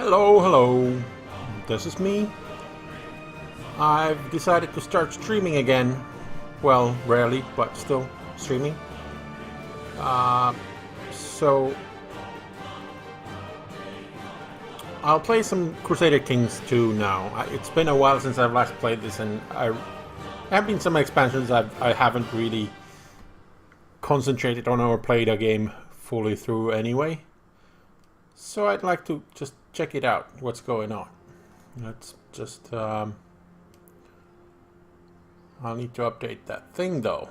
Hello, hello. This is me. I've decided to start streaming again. Well, rarely, but still streaming. So I'll play some Crusader Kings 2 now. It's been a while since I've last played this, and there have been some expansions I haven't really concentrated on or played a game fully through anyway. So I'd like to just check it out, what's going on. Let's just I'll need to update that thing though.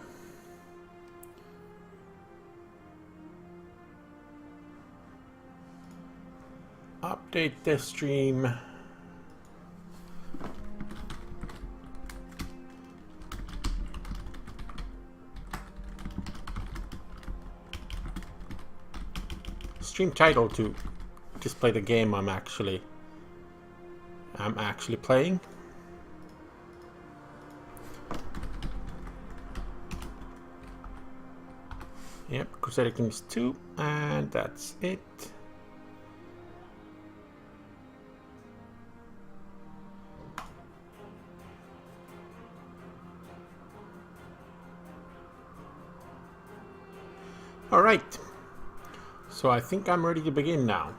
Update the stream. Stream title to display the game I'm actually playing. Yep, Crusader Kings 2, and that's it. All right. So I think I'm ready to begin now.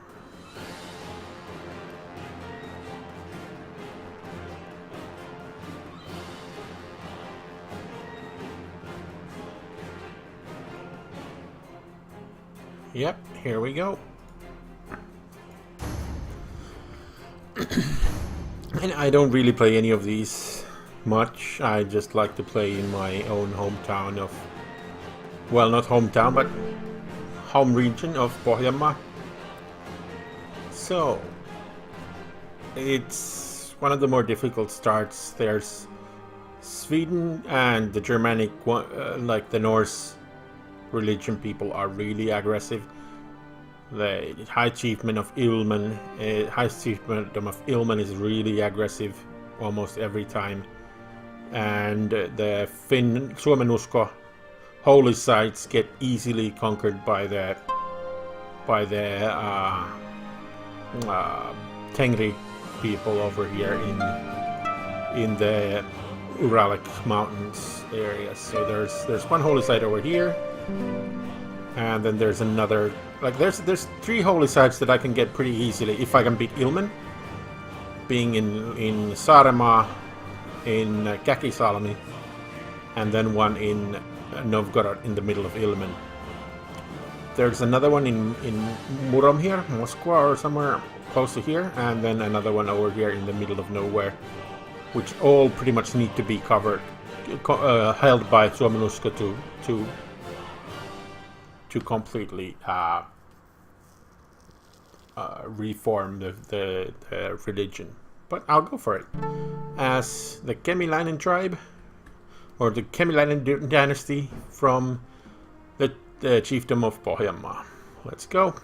Yep, here we go. And I don't really play any of these much. I just like to play in my own hometown of... Well, not hometown, but home region of Pohjanmaa. So, it's one of the more difficult starts. There's Sweden and the Germanic, like the Norse religion people are really aggressive. The High Chiefdom of Ilmen is really aggressive almost every time. And the Suomenusko holy sites get easily conquered by the Tengri people over here in the Uralic mountains area. So there's one holy site over here, and then there's another. Like there's 3 holy sites that I can get pretty easily if I can beat Ilmen, being in Saaremaa, in Käkisalmi, and then one in Novgorod in the middle of Ilmen. There's another one in Murom here, Moscow or somewhere close to here, and then another one over here in the middle of nowhere, which all pretty much need to be covered, held by Suomenusko to completely reform the religion. But I'll go for it. As the Kemiläinen tribe, or the Kemiläinen dynasty from the chiefdom of Pohjanmaa. Let's go.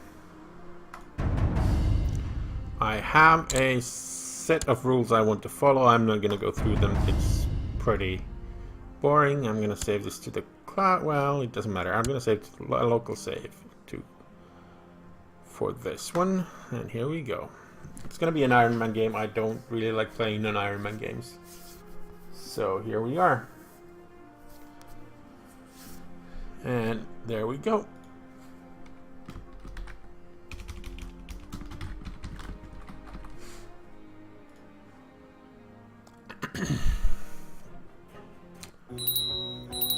I have a set of rules I want to follow. I'm not going to go through them. It's pretty boring. I'm going to save this to the cloud. Well, it doesn't matter. I'm going to save to a local save for this one. And here we go. It's going to be an Iron Man game. I don't really like playing non-Iron Man games. So here we are. And there we go.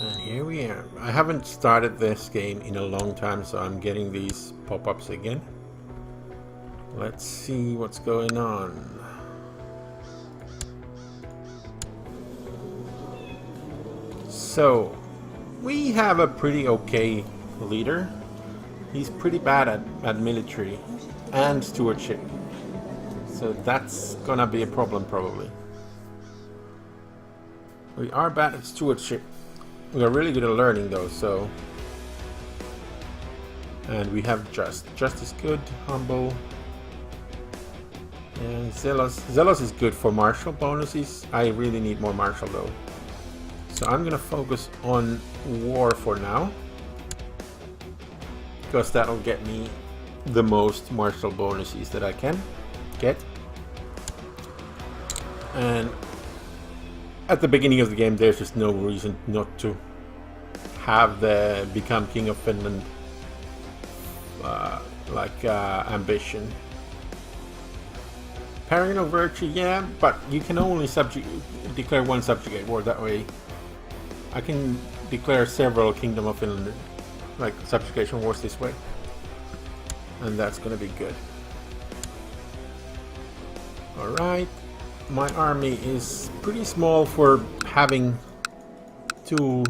And here we are. I haven't started this game in a long time, so I'm getting these pop-ups again. Let's see what's going on. So, we have a pretty okay leader. He's pretty bad at military and stewardship. So that's gonna be a problem probably. We are bad at stewardship. We are really good at learning though, so... And we have just. Just is good, humble. And zealous. Zealous is good for martial bonuses. I really need more martial though. So I'm gonna focus on war for now, because that'll get me the most martial bonuses that I can. get. And at the beginning of the game, there's just no reason not to have the become King of Finland ambition. Paragon of Virtue, yeah, but you can only declare one subjugate war that way. I can declare several Kingdom of Finland, like subjugation wars this way, and that's gonna be good. Alright, my army is pretty small for having two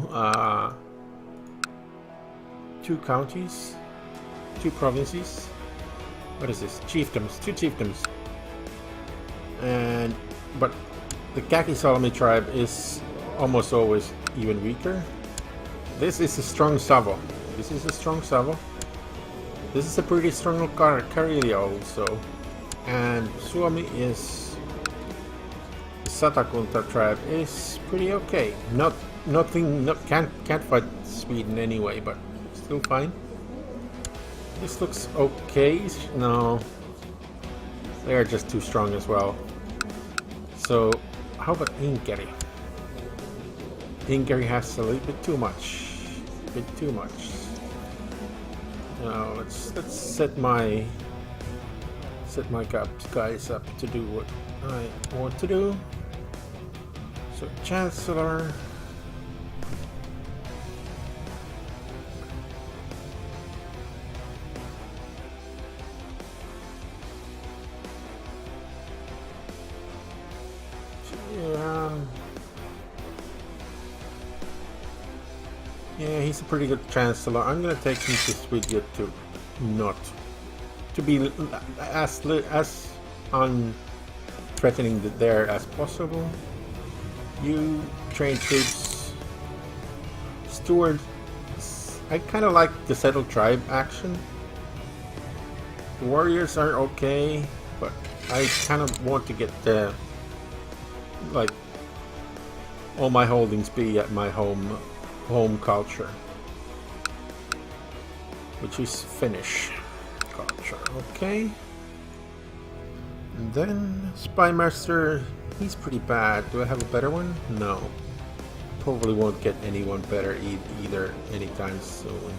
counties, two provinces. What is this? Chiefdoms, two chiefdoms. But the Kaki-Salmi tribe is almost always even weaker. This is a strong Savo. This is a strong Savo. This is a pretty strong Karelia also. And Suomi is Satakunta tribe is pretty okay. Can't fight Sweden anyway, but still fine. This looks okay. No, they are just too strong as well. So how about Inkeri? Inkeri has a little bit too much. Now let's set my guys up to do what I want to do. So Chancellor. Yeah, he's a pretty good Chancellor. I'm gonna take him to Sweden to be as unthreatening there as possible. You train troops. Steward. I kind of like the settled tribe action. The warriors are okay, but I kind of want to get the all my holdings be at my home culture, which is Finnish culture. Okay. And then Spymaster, he's pretty bad. Do I have a better one? No. Probably won't get anyone better either anytime soon.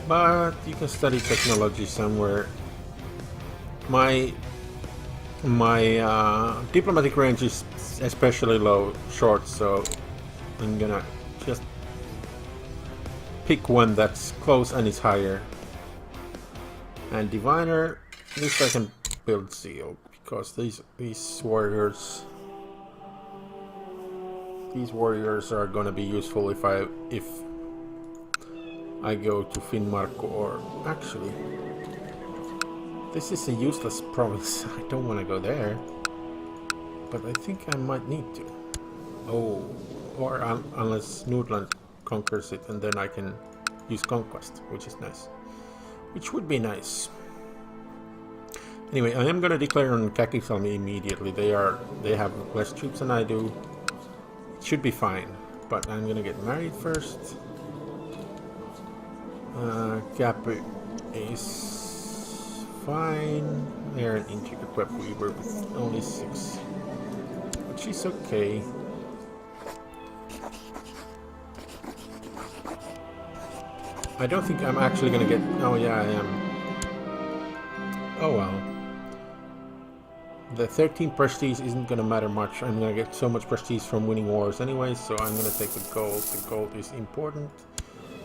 But you can study technology somewhere. My diplomatic range is especially short, so I'm gonna just pick one that's close and is higher. And Diviner, this I can build Seal because these warriors are gonna be useful if I go to Finnmark, or actually this is a useless province. I don't want to go there, but I think I might need to. Oh, or unless Nordland conquers it, and then I can use conquest, which is nice. Which would be nice. Anyway, I am gonna declare on Kaki-Salmi immediately. They have less troops than I do. It should be fine, but I'm gonna get married first. Capu is fine. They're an intricate web weaver with only 6, but she's okay. I don't think I'm actually gonna get. Oh yeah, I am. Oh well. The 13 prestige isn't gonna matter much. I'm gonna get so much prestige from winning wars anyway, so I'm gonna take the gold. The gold is important.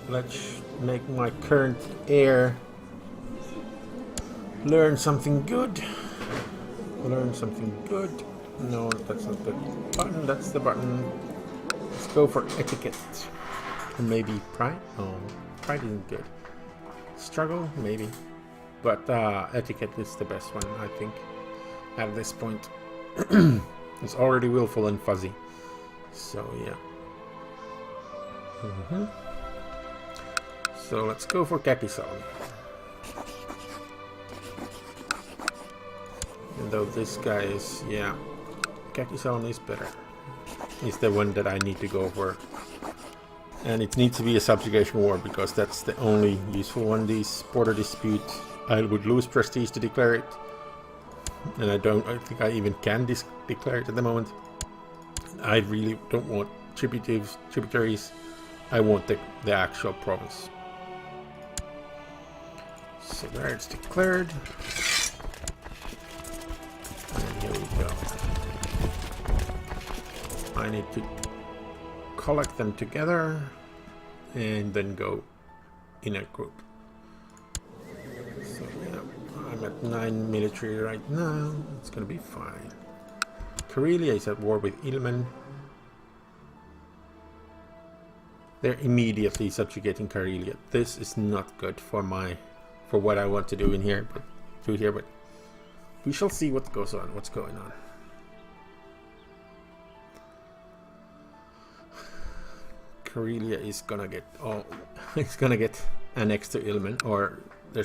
Let's make my current heir learn something good. Learn something good. No, that's not the button. That's the button. Let's go for etiquette. And maybe pride. Oh, pride isn't good. Struggle, maybe. But etiquette is the best one, I think. At this point, it's already willful and fuzzy. So yeah. So let's go for Kaki-Salmi. Even though this guy is, yeah, Kaki-Salmi is better. He's the one that I need to go for. And it needs to be a subjugation war because that's the only useful one. These border disputes, I would lose prestige to declare it. And I think I even can declare it at the moment. I really don't want tributaries. I want the actual province. So there it's declared. And here we go. I need to collect them together and then go in a group. So yeah, I'm at 9 military right now. It's gonna be fine. Karelia is at war with Ilmen. They're immediately subjugating Karelia. This is not good for what I want to do in here, but we shall see what's going on. Karelia is gonna get it's gonna get annexed to Ilmen, or they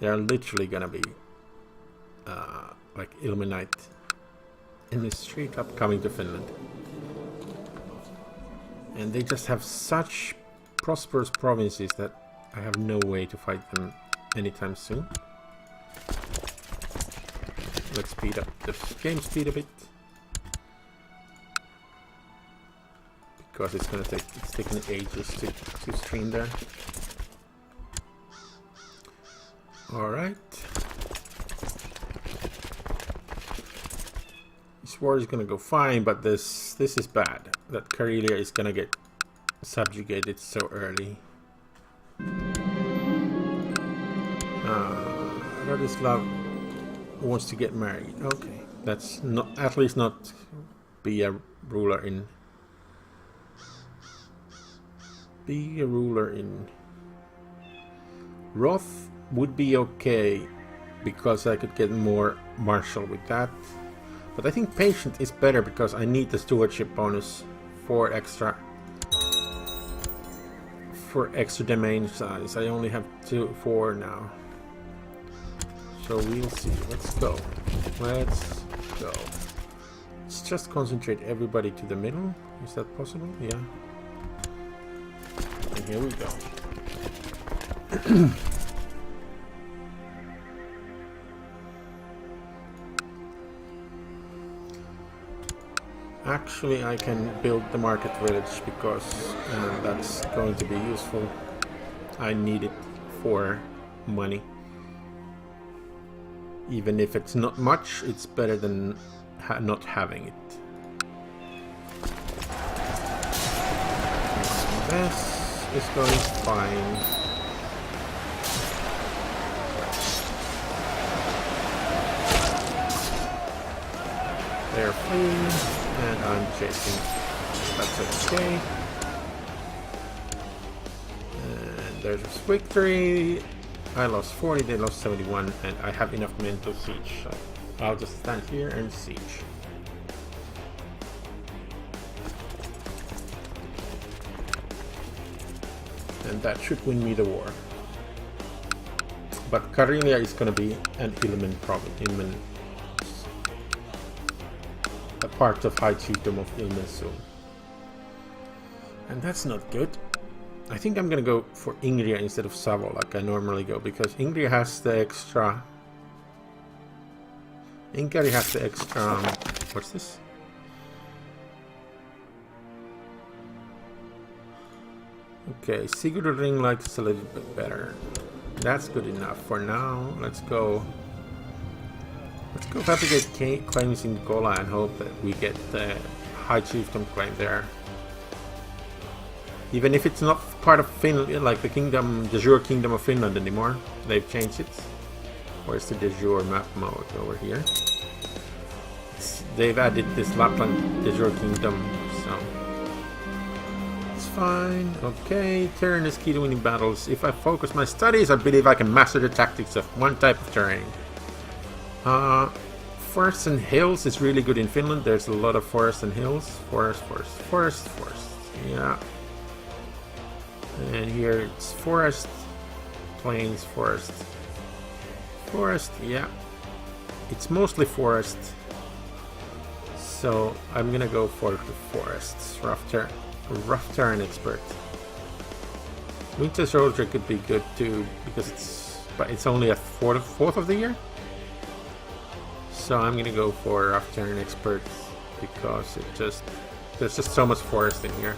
are literally gonna be like Ilmenite in the street up coming to Finland. And they just have such prosperous provinces that I have no way to fight them anytime soon. Let's speed up the game speed a bit. Because it's taking ages to stream there. Alright. This war is gonna go fine, but this is bad. That Karelia is gonna get subjugated so early. Radislav wants to get married. Okay, that's not at least not be a ruler in. Be a ruler in. Roth would be okay because I could get more martial with that. But I think patient is better because I need the stewardship bonus for extra domain size. I only have 4 now. So we'll see. Let's go. Let's just concentrate everybody to the middle. Is that possible? Yeah. And here we go. Actually, I can build the market village because that's going to be useful. I need it for money. Even if it's not much, it's better than not having it. This is going fine. They're fleeing. And I'm chasing. That's okay. And there's a victory. I lost 40, they lost 71, and I have enough men to siege. So I'll just stand here and siege. And that should win me the war. But Karelia is gonna be an Ilmen province. A part of High Chiefdom of Ilmen soon. And that's not good. I think I'm gonna go for Ingria instead of Savo like I normally go, because Ingria has the extra... what's this? Okay, Sigurd Ring likes a little bit better. That's good enough for now. Let's go fabricate claims in Gola and hope that we get the High Chiefdom claim there. Even if it's not part of Finland, like the de jure Kingdom of Finland anymore. They've changed it. Where's the de jure map mode? Over here. They've added this Lapland de jure Kingdom, so it's fine. Okay, terrain is key to winning battles. If I focus my studies, I believe I can master the tactics of one type of terrain. Forests and hills is really good in Finland. There's a lot of forests and hills. Forest. Yeah. And here it's forest, plains, forest. Yeah. It's mostly forest. So I'm gonna go for the forests. Rough terrain expert. Winter soldier could be good too because it's only a fourth of the year. So I'm gonna go for rough terrain expert because there's just so much forest in here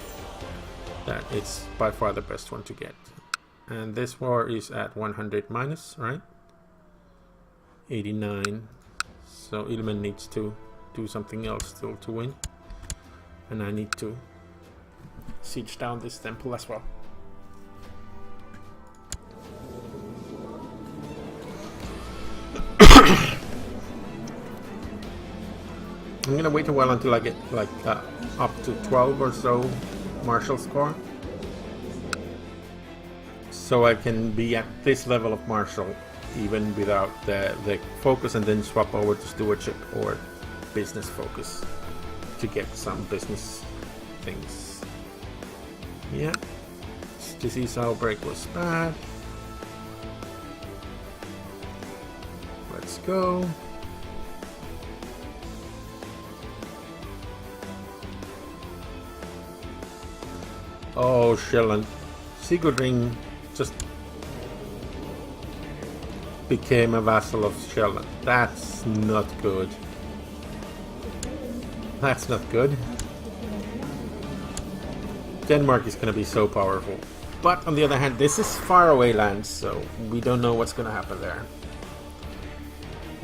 that it's by far the best one to get. And this war is at 100 minus, right? 89. So Ilmen needs to do something else still to win. And I need to siege down this temple as well. I'm gonna wait a while until I get like up to 12 or so martial score, so I can be at this level of martial even without the focus, and then swap over to stewardship or business focus to get some business things. Yeah, disease outbreak was bad. Let's go. Oh, Shelland. Sigurdring just became a vassal of Shelland. That's not good. That's not good. Denmark is going to be so powerful. But on the other hand, this is faraway land, so we don't know what's going to happen there.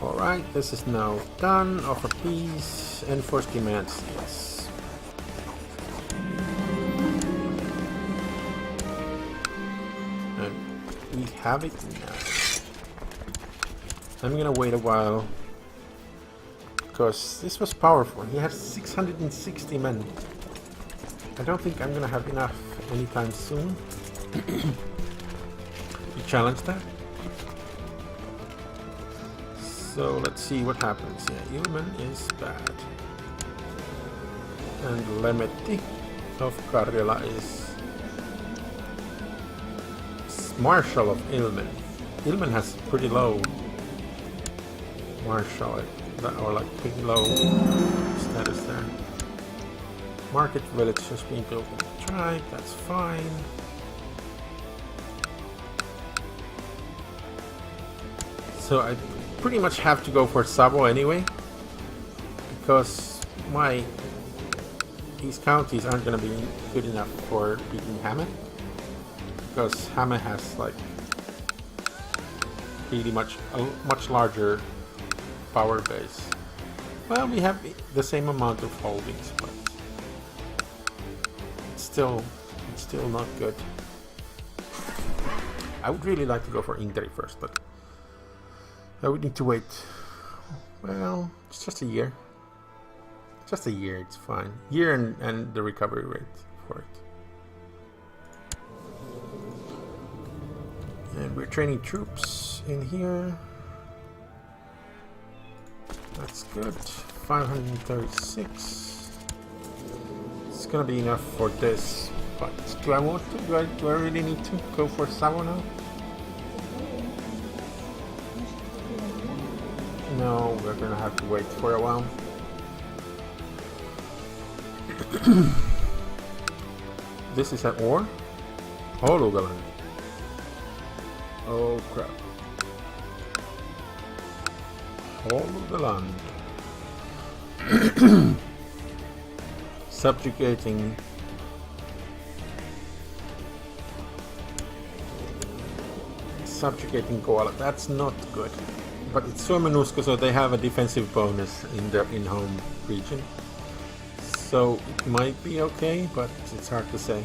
Alright, this is now done. Offer peace. Enforce demands. Yes. We have it now. I'm gonna wait a while because this was powerful. He has 660 men. I don't think I'm gonna have enough anytime soon to challenge that. So let's see what happens. Yeah, Ilmen is bad. And Lemeti of Karjala is Marshal of Ilmen. Ilmen has pretty low marshal, or like pretty low status there. Market village has been built in the tribe, that's fine. So I pretty much have to go for Savo anyway, because these counties aren't going to be good enough for beating Hammett. Because Hammett has like really a much larger power base. Well, we have the same amount of holdings, but it's still not good. I would really like to go for Ingrid first, but I would need to wait. Well, it's just a year. Just a year, it's fine. Year and the recovery rate for it. And we're training troops in here. That's good. 536. It's gonna be enough for this. But do I want to? Do I really need to go for Savo now? No, we're gonna have to wait for a while. This is at war? Hålogaland. Oh crap. Hålogaland. Subjugating. Subjugating Koala. That's not good. But it's Suomennuska, so they have a defensive bonus in their in-home region. So it might be okay, but it's hard to say.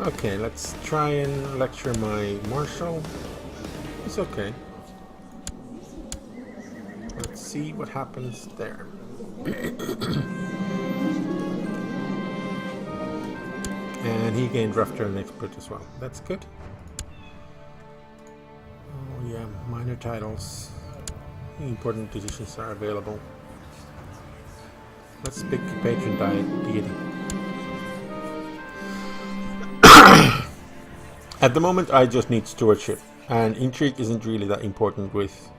Okay, let's try and lecture my marshal. It's okay. Let's see what happens there. And he gained rough turn expert as well. That's good. Oh yeah, minor titles. Important decisions are available. Let's pick patron deity. At the moment I just need stewardship And intrigue isn't really that important with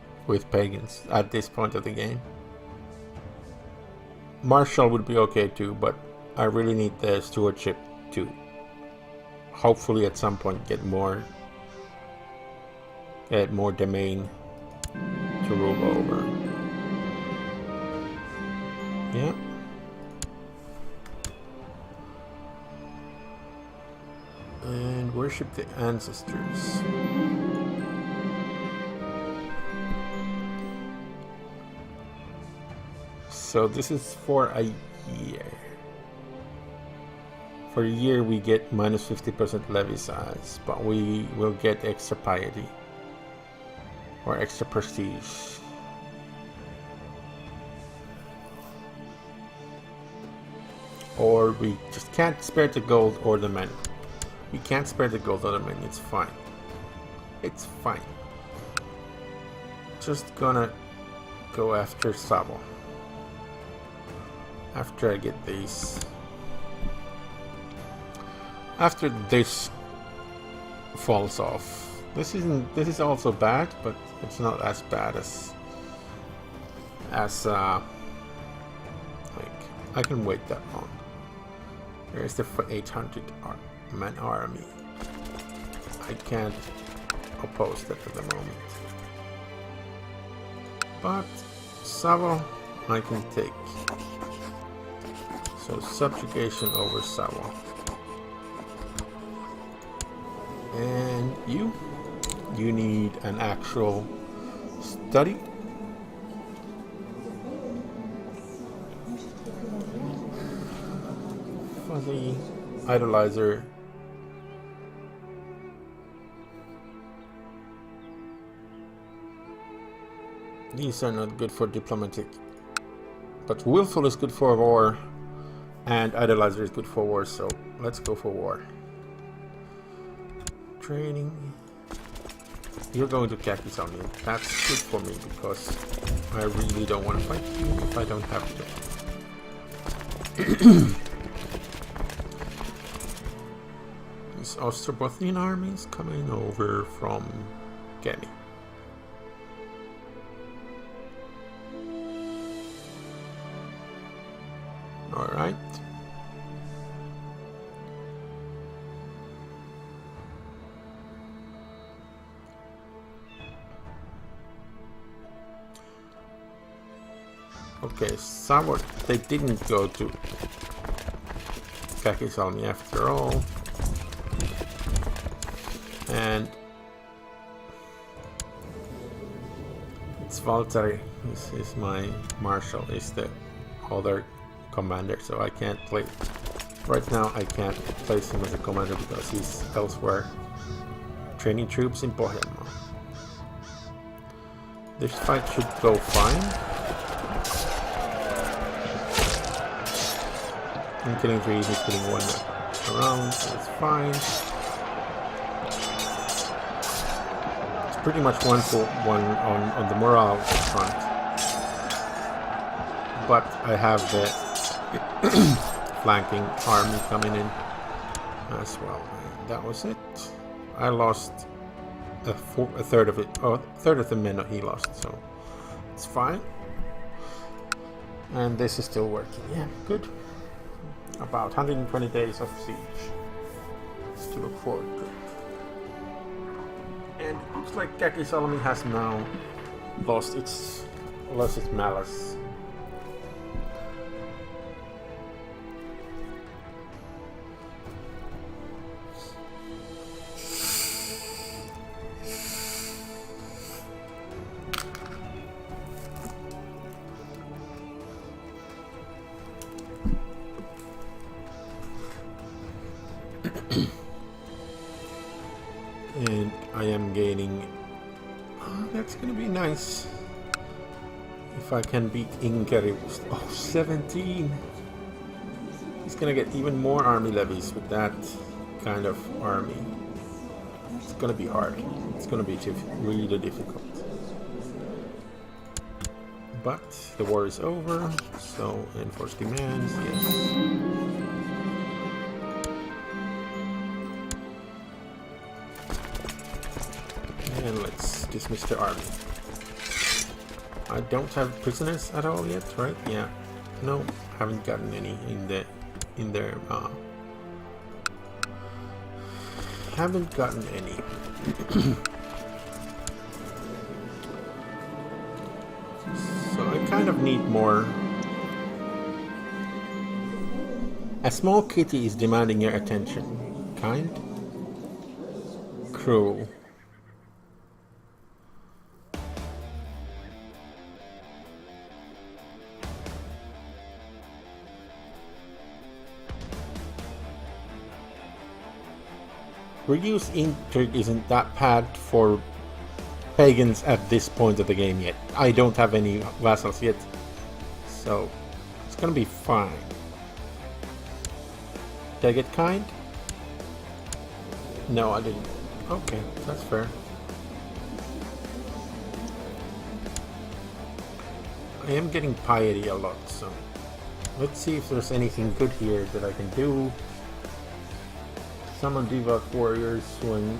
pagans at this point of the game. Martial would be okay too, but I really need the stewardship to hopefully at some point get more domain to rule over. Yeah. And worship the ancestors. So this is for a year. For a year we get minus 50% levy size, but we will get extra piety or extra prestige. Or we just can't spare the gold or the men. We can't spare the gold or the men, it's fine. It's fine. Just gonna go after Sabo. After I get these. After this falls off. This is also bad, but it's not as bad as like I can wait that long. There's the 800 man army. I can't oppose that at the moment. But Savo I can take. So subjugation over Savo. And you need an actual study. Fuzzy idolizer. These are not good for diplomatic, but willful is good for war, and idolizer is good for war. So let's go for war. Training. You're going to Kakis on me. That's good for me because I really don't want to fight you if I don't have to. These Ostrobothian armies coming over from Gemi. Alright. Okay, somewhat they didn't go to Kakisalmi after all. And it's Valtteri is my marshal, is the other commander, so I can't play right now. I can't place him as a commander because he's elsewhere training troops in Pohjanmaa. This fight should go fine. I'm killing 3, he's killing 1 around, so it's fine. It's pretty much 1-for-1 on the morale front. But I have the flanking army coming in as well. And that was it. I lost a third of it. Oh, a third of the men he lost, so it's fine. And this is still working. Yeah, good. About 120 days of siege to look forward to. And it looks like Kakisalmi has now lost its malice. And I am gaining. Oh, that's gonna be nice. If I can beat Inkari. Oh, 17. He's gonna get even more army levies with that kind of army. It's gonna be hard. It's gonna be really difficult. But the war is over, so enforce demands, yes. And let's dismiss the army. I don't have prisoners at all yet, right? Yeah. No, haven't gotten any in there. Haven't gotten any. So I kind of need more. A small kitty is demanding your attention. Kind? Cruel. Reduce intrigue isn't that bad for pagans at this point of the game yet. I don't have any vassals yet, so it's gonna be fine. Did I get kind? No, I didn't. Okay, that's fair. I am getting piety a lot, so let's see if there's anything good here that I can do. Summon devout warriors when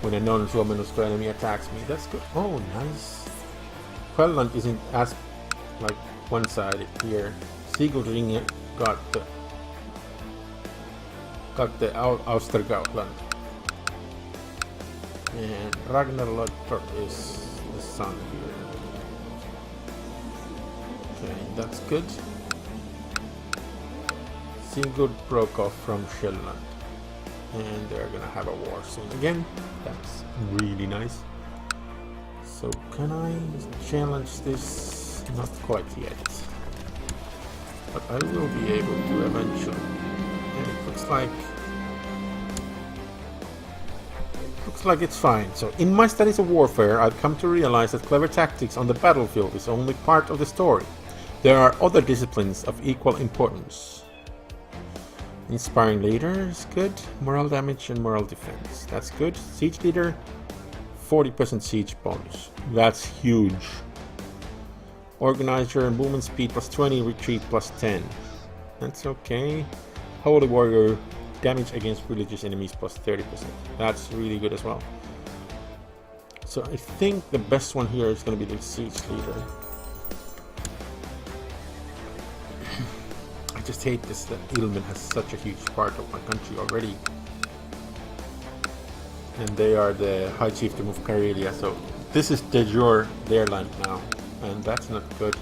when a non-Suomennusko enemy attacks me. That's good. Oh, nice. Quelland isn't as like one-sided here. Sigurdring got the Austergautland, and Ragnar Lodbrok is the son here. Okay, that's good. Sigurd broke off from Shetland, and they're gonna have a war soon again. That's really nice. So can I challenge this? Not quite yet, but I will be able to eventually. And it looks like it's fine. So in my studies of warfare, I've come to realize that clever tactics on the battlefield is only part of the story. There are other disciplines of equal importance. Inspiring leader is good. Moral damage and moral defense. That's good. Siege leader, 40% siege bonus. That's huge. Organizer, movement speed plus 20, retreat plus 10. That's okay. Holy warrior, damage against religious enemies plus 30%. That's really good as well. So I think the best one here is going to be the siege leader. I just hate this that Ilmen has such a huge part of my country already. And they are the High Chiefdom of Karelia, so this is de jure their land now, and that's not good.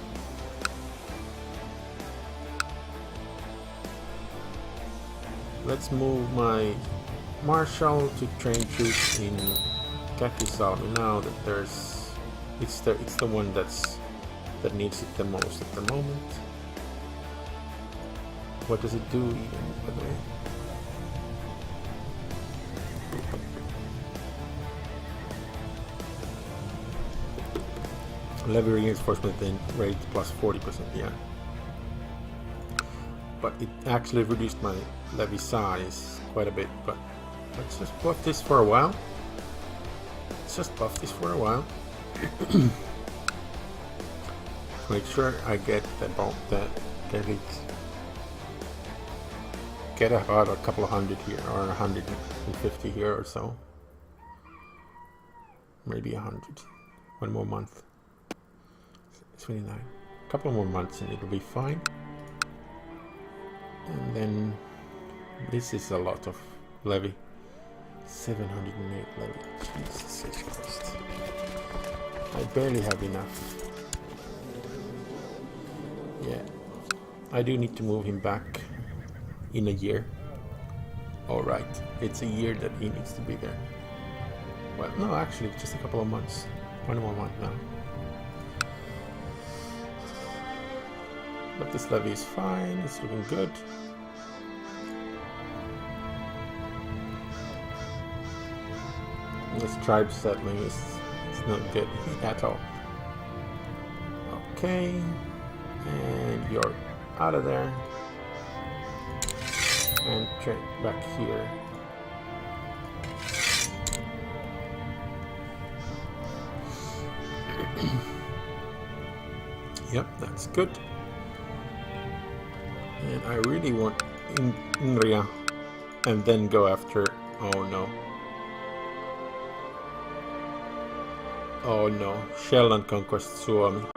Let's move my marshal to train troops in Käkisalmi now that it's the one that needs it the most at the moment. What does it do even, by the way? Levy reinforcement then rate plus 40%, yeah. But it actually reduced my levy size quite a bit, but let's just buff this for a while. Make sure I get get about a couple of hundred here, or 150 here or so. Maybe 100. One more month. 29. A couple more months and it'll be fine. And then this is a lot of levy. 708 levy. Jesus Christ. I barely have enough. Yeah. I do need to move him back in a year. Alright. It's a year that he needs to be there. Well, no, actually, just a couple of months. One more month now. But this levy is fine, it's looking good. This tribe settling is not good at all. Okay, and you're out of there. And trade back here. Yep, that's good. And I really want Ingria and then go after... Oh no. Oh no, Shell and Conquest Suomi.